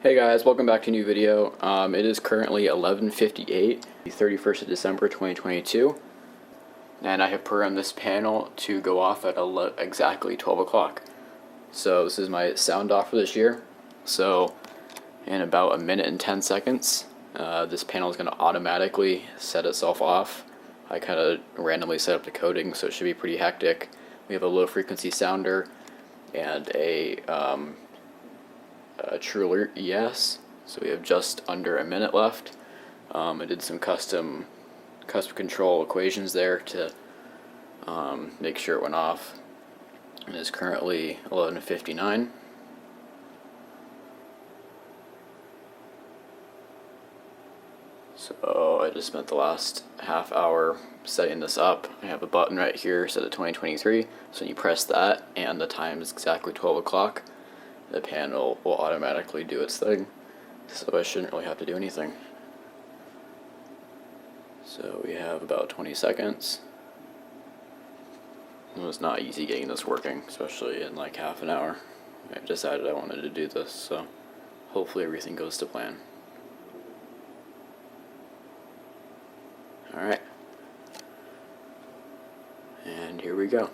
Hey guys, welcome back to a new video. It is currently 11:58, the 31st of December 2022, and I have programmed this panel to go off at exactly 12 o'clock. So this is my sound off for this year. So in about a minute and 10 seconds, this panel is going to automatically set itself off. I kind of randomly set up the coding, so it should be pretty hectic. We have a low frequency sounder and a True Alert ES, so we have just under a minute left. I did some custom control equations there to make sure it went off. It is currently 11:59. So I just spent the last half hour setting this up. I have a button right here set at 2023, so when you press that and the time is exactly 12 o'clock, the panel will automatically do its thing, so I shouldn't really have to do anything. So we have about 20 seconds. It was not easy getting this working, especially in like half an hour. I decided I wanted to do this, so hopefully everything goes to plan. Alright. And here we go.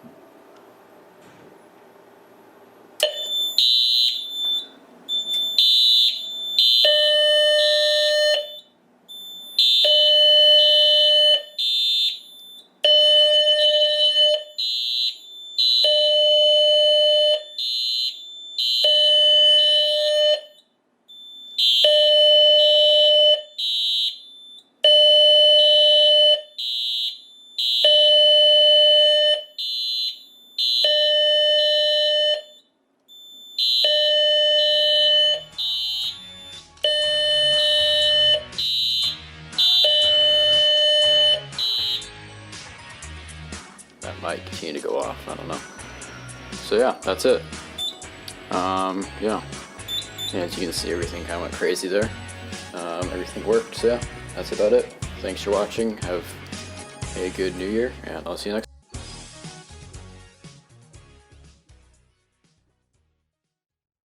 That might continue to go off, I don't know. So yeah, that's it. Yeah, as you can see, everything kind of went crazy there. Everything worked, so yeah, that's about it. Thanks for watching, have a good new year, and I'll see you next time.